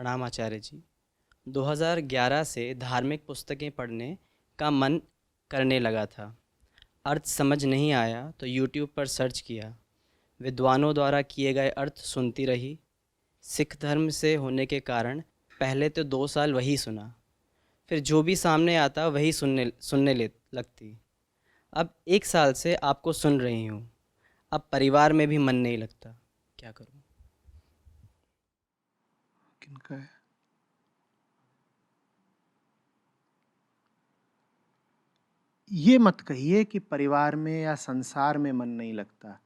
प्रणाम आचार्य जी। 2011 से धार्मिक पुस्तकें पढ़ने का मन करने लगा था। अर्थ समझ नहीं आया तो यूट्यूब पर सर्च किया। विद्वानों द्वारा किए गए अर्थ सुनती रही। सिख धर्म से होने के कारण पहले तो 2 साल वही सुना, फिर जो भी सामने आता वही सुनने सुनने ले लगती। अब 1 साल से आपको सुन रही हूँ। अब परिवार में भी मन नहीं लगता, क्या करूँ? किनका है? ये मत कहिए कि परिवार में या संसार में मन नहीं लगता।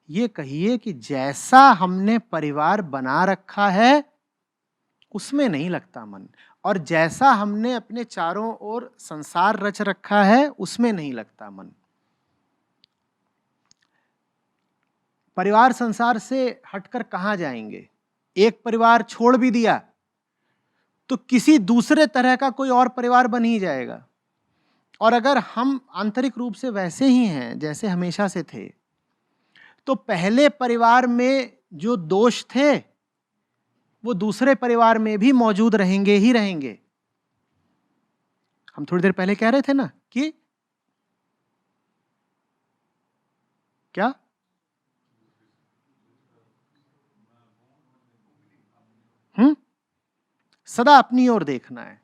ये कहिए कि जैसा हमने परिवार बना रखा है उसमें नहीं लगता मन, और जैसा हमने अपने चारों ओर संसार रच रखा है उसमें नहीं लगता मन। परिवार संसार से हटकर कहां जाएंगे? एक परिवार छोड़ भी दिया तो किसी दूसरे तरह का कोई और परिवार बन ही जाएगा। और अगर हम आंतरिक रूप से वैसे ही हैं जैसे हमेशा से थे, तो पहले परिवार में जो दोष थे वो दूसरे परिवार में भी मौजूद रहेंगे ही रहेंगे। हम थोड़ी देर पहले कह रहे थे ना कि क्या सदा अपनी ओर देखना है।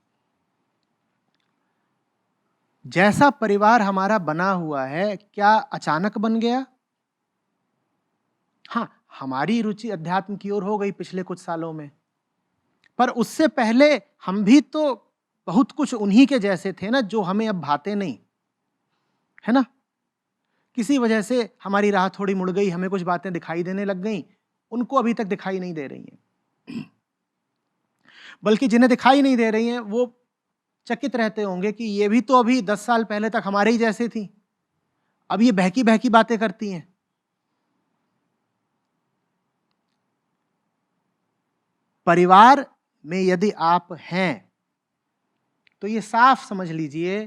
जैसा परिवार हमारा बना हुआ है, क्या अचानक बन गया? हाँ, हमारी रुचि अध्यात्म की ओर हो गई पिछले कुछ सालों में, पर उससे पहले हम भी तो बहुत कुछ उन्हीं के जैसे थे ना, जो हमें अब भाते नहीं, है ना? किसी वजह से हमारी राह थोड़ी मुड़ गई, हमें कुछ बातें दिखाई देने लग गई, उनको अभी तक दिखाई नहीं दे रही हैं। बल्कि जिन्हें दिखाई नहीं दे रही हैं वो चकित रहते होंगे कि ये भी तो अभी 10 साल पहले तक हमारे ही जैसे थी, अब ये बहकी बहकी बातें करती हैं। परिवार में यदि आप हैं तो ये साफ समझ लीजिए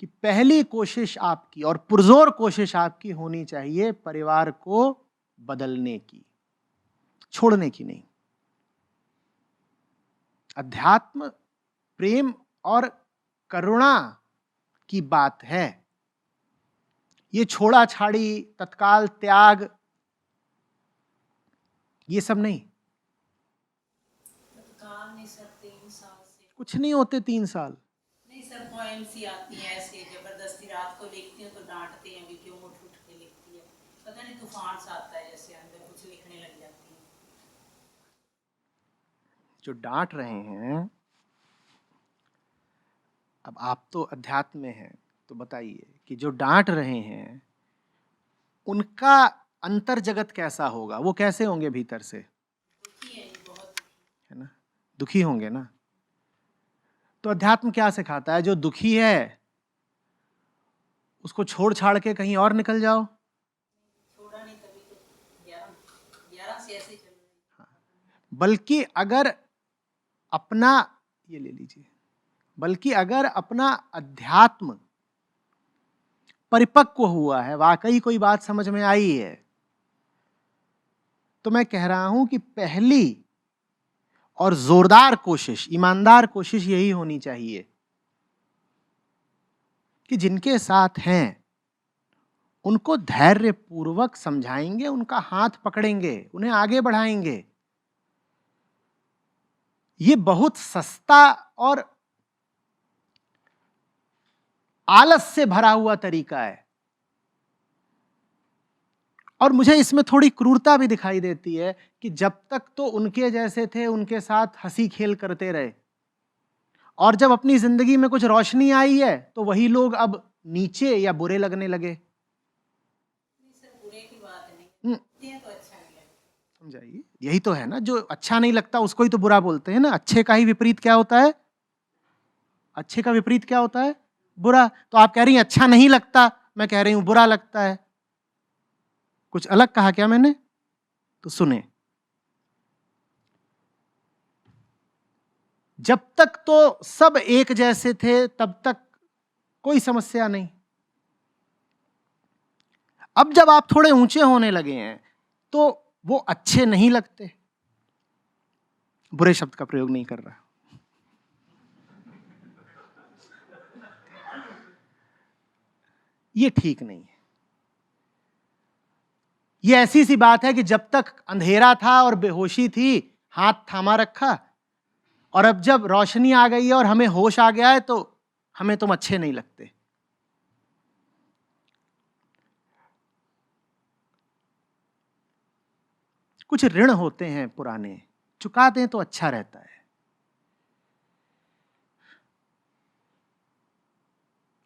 कि पहली कोशिश आपकी और पुरजोर कोशिश आपकी होनी चाहिए परिवार को बदलने की, छोड़ने की नहीं। अध्यात्म प्रेम और करुणा की बात है, ये छोड़ा छाड़ी तत्काल त्याग ये सब नहीं। तत्काल नहीं सर, 3 साल से कुछ नहीं होते 3 साल। नहीं सर, पॉइंट्स ही आती हैं ऐसे जबरदस्ती। रात को लिखती हूँ तो डांटते हैं कि क्यों उठ उठ के लिखती है। पता नहीं तूफान सा आता है जैसे, अंदर कुछ लिखने लग जाती है। जो डांट रहे हैं, अब आप तो अध्यात्म में हैं तो बताइए कि जो डांट रहे हैं उनका अंतर जगत कैसा होगा? वो कैसे होंगे भीतर से? दुखी है, बहुत है ना, दुखी होंगे ना। तो अध्यात्म क्या सिखाता है? जो दुखी है उसको छोड़ छाड़ के कहीं और निकल जाओ। छोड़ा नहीं, तभी तो 11 से ऐसे चल रही। बल्कि अगर अपना, ये ले लीजिए, बल्कि अगर अपना अध्यात्म परिपक्व हुआ है, वाकई कोई बात समझ में आई है, तो मैं कह रहा हूं कि पहली और जोरदार कोशिश, ईमानदार कोशिश यही होनी चाहिए कि जिनके साथ हैं उनको धैर्य पूर्वक समझाएंगे, उनका हाथ पकड़ेंगे, उन्हें आगे बढ़ाएंगे। ये बहुत सस्ता और आलस से भरा हुआ तरीका है, और मुझे इसमें थोड़ी क्रूरता भी दिखाई देती है कि जब तक तो उनके जैसे थे उनके साथ हंसी खेल करते रहे, और जब अपनी जिंदगी में कुछ रोशनी आई है तो वही लोग अब नीचे या बुरे लगने लगे। नहीं सर, बुरे की बात नहीं, हम्म, बोलते हैं तो अच्छा नहीं लगता। समझाइए, यही तो है ना, जो अच्छा नहीं लगता उसको ही तो बुरा बोलते हैं ना। अच्छे का ही विपरीत क्या होता है? अच्छे का विपरीत क्या होता है? बुरा। तो आप कह रही हैं अच्छा नहीं लगता, मैं कह रही हूं बुरा लगता है। कुछ अलग कहा क्या मैंने? तो सुने, जब तक तो सब एक जैसे थे तब तक कोई समस्या नहीं। अब जब आप थोड़े ऊंचे होने लगे हैं तो वो अच्छे नहीं लगते, बुरे शब्द का प्रयोग नहीं कर रहा। ये ठीक नहीं है। ये ऐसी सी बात है कि जब तक अंधेरा था और बेहोशी थी, हाथ थामा रखा, और अब जब रोशनी आ गई है और हमें होश आ गया है तो हमें तुम अच्छे नहीं लगते। कुछ ऋण होते हैं पुराने, चुका दें तो अच्छा रहता है।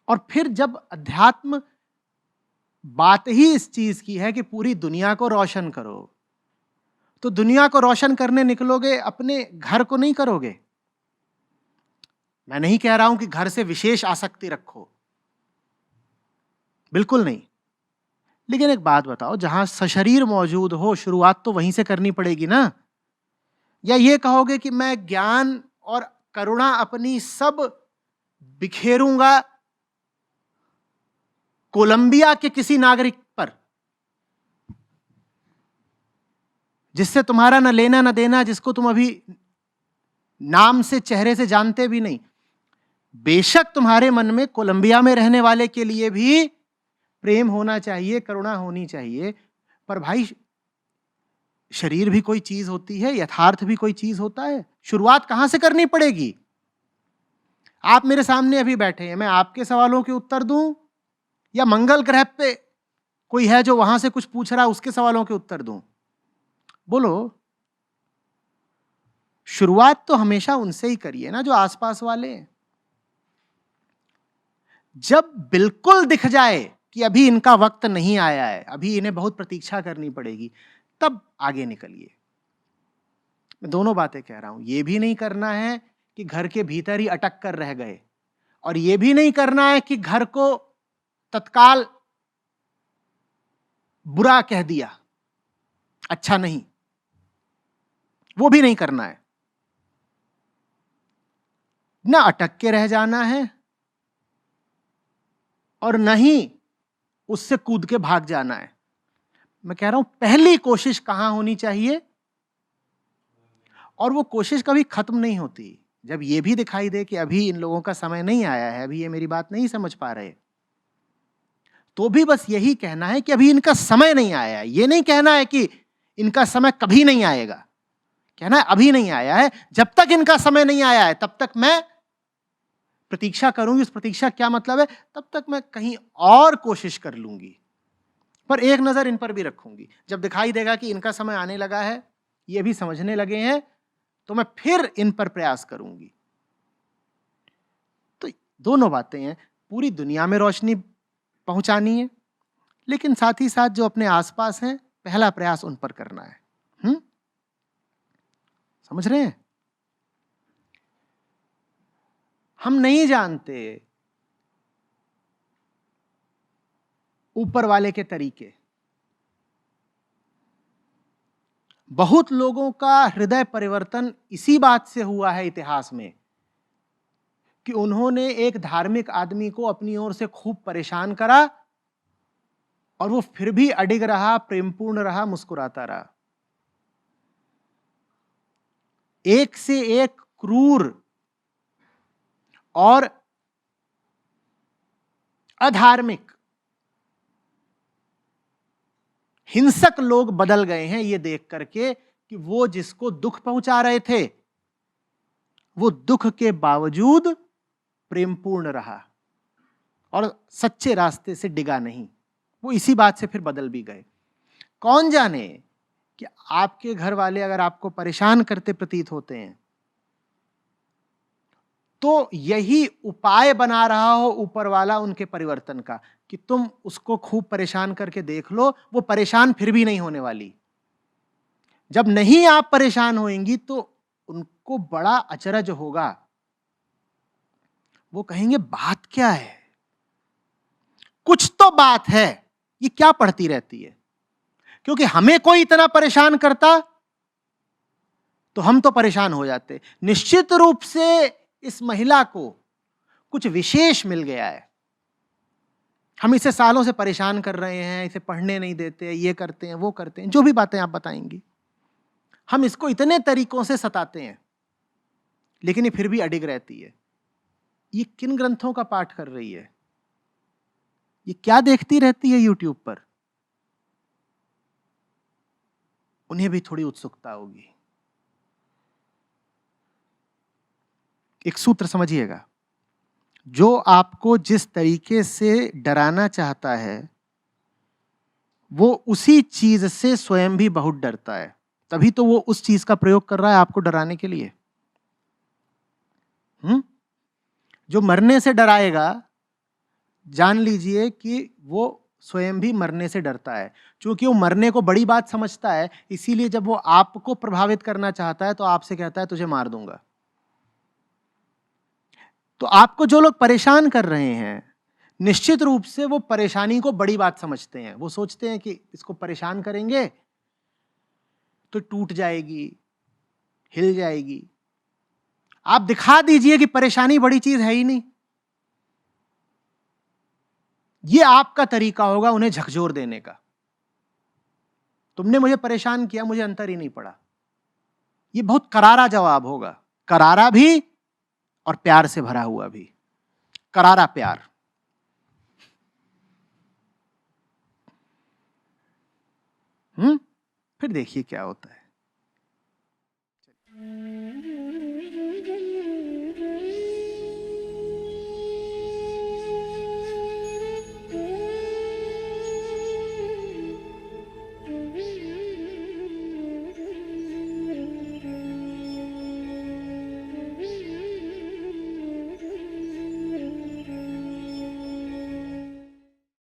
और फिर जब अध्यात्म बात ही इस चीज की है कि पूरी दुनिया को रोशन करो, तो दुनिया को रोशन करने निकलोगे, अपने घर को नहीं करोगे। मैं नहीं कह रहा हूं कि घर से विशेष आसक्ति रखो, बिल्कुल नहीं। लेकिन एक बात बताओ, जहां सशरीर मौजूद हो, शुरुआत तो वहीं से करनी पड़ेगी ना। या ये कहोगे कि मैं ज्ञान और करुणा अपनी सब बिखेरूंगा कोलंबिया के किसी नागरिक पर, जिससे तुम्हारा न लेना न देना, जिसको तुम अभी नाम से चेहरे से जानते भी नहीं। बेशक तुम्हारे मन में कोलंबिया में रहने वाले के लिए भी प्रेम होना चाहिए, करुणा होनी चाहिए, पर भाई शरीर भी कोई चीज होती है, यथार्थ भी कोई चीज होता है। शुरुआत कहां से करनी पड़ेगी? आप मेरे सामने अभी बैठे हैं, मैं आपके सवालों के उत्तर दूं, या मंगल ग्रह पे कोई है जो वहां से कुछ पूछ रहा है, उसके सवालों के उत्तर दूं? बोलो। शुरुआत तो हमेशा उनसे ही करिए ना जो आसपास वाले हैं। जब बिल्कुल दिख जाए कि अभी इनका वक्त नहीं आया है, अभी इन्हें बहुत प्रतीक्षा करनी पड़ेगी, तब आगे निकलिए। मैं दोनों बातें कह रहा हूं। यह भी नहीं करना है कि घर के भीतर ही अटक कर रह गए, और यह भी नहीं करना है कि घर को तत्काल बुरा कह दिया, अच्छा नहीं, वो भी नहीं करना है। ना अटक के रह जाना है और न ही उससे कूद के भाग जाना है। मैं कह रहा हूं पहली कोशिश कहां होनी चाहिए, और वो कोशिश कभी खत्म नहीं होती। जब ये भी दिखाई दे कि अभी इन लोगों का समय नहीं आया है, अभी ये मेरी बात नहीं समझ पा रहे, तो भी बस यही कहना है कि अभी इनका समय नहीं आया है। ये नहीं कहना है कि इनका समय कभी नहीं आएगा, कहना है अभी नहीं आया है। जब तक इनका समय नहीं आया है तब तक मैं प्रतीक्षा करूंगी। उस प्रतीक्षा क्या मतलब है? तब तक मैं कहीं और कोशिश कर लूंगी, पर एक नजर इन पर भी रखूंगी। जब दिखाई देगा कि इनका समय आने लगा है, ये भी समझने लगे हैं, तो मैं फिर इन पर प्रयास करूंगी। तो दोनों बातें हैं, पूरी दुनिया में रोशनी पहुंचानी है, लेकिन साथ ही साथ जो अपने आसपास हैं, पहला प्रयास उन पर करना है। समझ रहे हैं? हम नहीं जानते ऊपर वाले के तरीके। बहुत लोगों का हृदय परिवर्तन इसी बात से हुआ है इतिहास में कि उन्होंने एक धार्मिक आदमी को अपनी ओर से खूब परेशान करा, और वो फिर भी अडिग रहा, प्रेमपूर्ण रहा, मुस्कुराता रहा। एक से एक क्रूर और अधार्मिक हिंसक लोग बदल गए हैं ये देख करके कि वो जिसको दुख पहुंचा रहे थे, वो दुख के बावजूद प्रेमपूर्ण रहा और सच्चे रास्ते से डिगा नहीं। वो इसी बात से फिर बदल भी गए। कौन जाने कि आपके घर वाले अगर आपको परेशान करते प्रतीत होते हैं, तो यही उपाय बना रहा हो ऊपर वाला उनके परिवर्तन का, कि तुम उसको खूब परेशान करके देख लो, वो परेशान फिर भी नहीं होने वाली। जब नहीं आप परेशान होएंगी तो उनको बड़ा अचरज होगा। वो कहेंगे बात क्या है, कुछ तो बात है, ये क्या पढ़ती रहती है। क्योंकि हमें कोई इतना परेशान करता तो हम तो परेशान हो जाते। निश्चित रूप से इस महिला को कुछ विशेष मिल गया है। हम इसे सालों से परेशान कर रहे हैं, इसे पढ़ने नहीं देते, ये करते हैं, वो करते हैं, जो भी बातें आप बताएंगी। हम इसको इतने तरीकों से सताते हैं, लेकिन ये फिर भी अडिग रहती है। ये किन ग्रंथों का पाठ कर रही है? ये क्या देखती रहती है यूट्यूब पर? उन्हें भी थोड़ी उत्सुकता होगी। एक सूत्र समझिएगा, जो आपको जिस तरीके से डराना चाहता है वो उसी चीज से स्वयं भी बहुत डरता है, तभी तो वो उस चीज का प्रयोग कर रहा है आपको डराने के लिए। जो मरने से डराएगा, जान लीजिए कि वो स्वयं भी मरने से डरता है। क्योंकि वो मरने को बड़ी बात समझता है, इसीलिए जब वो आपको प्रभावित करना चाहता है तो आपसे कहता है तुझे मार दूंगा। तो आपको जो लोग परेशान कर रहे हैं, निश्चित रूप से वो परेशानी को बड़ी बात समझते हैं। वो सोचते हैं कि इसको परेशान करेंगे तो टूट जाएगी, हिल जाएगी। आप दिखा दीजिए कि परेशानी बड़ी चीज है ही नहीं। ये आपका तरीका होगा उन्हें झकझोर देने का। तुमने मुझे परेशान किया, मुझे अंतर ही नहीं पड़ा। ये बहुत करारा जवाब होगा, करारा भी और प्यार से भरा हुआ भी। करारा प्यार। फिर देखिए क्या होता है।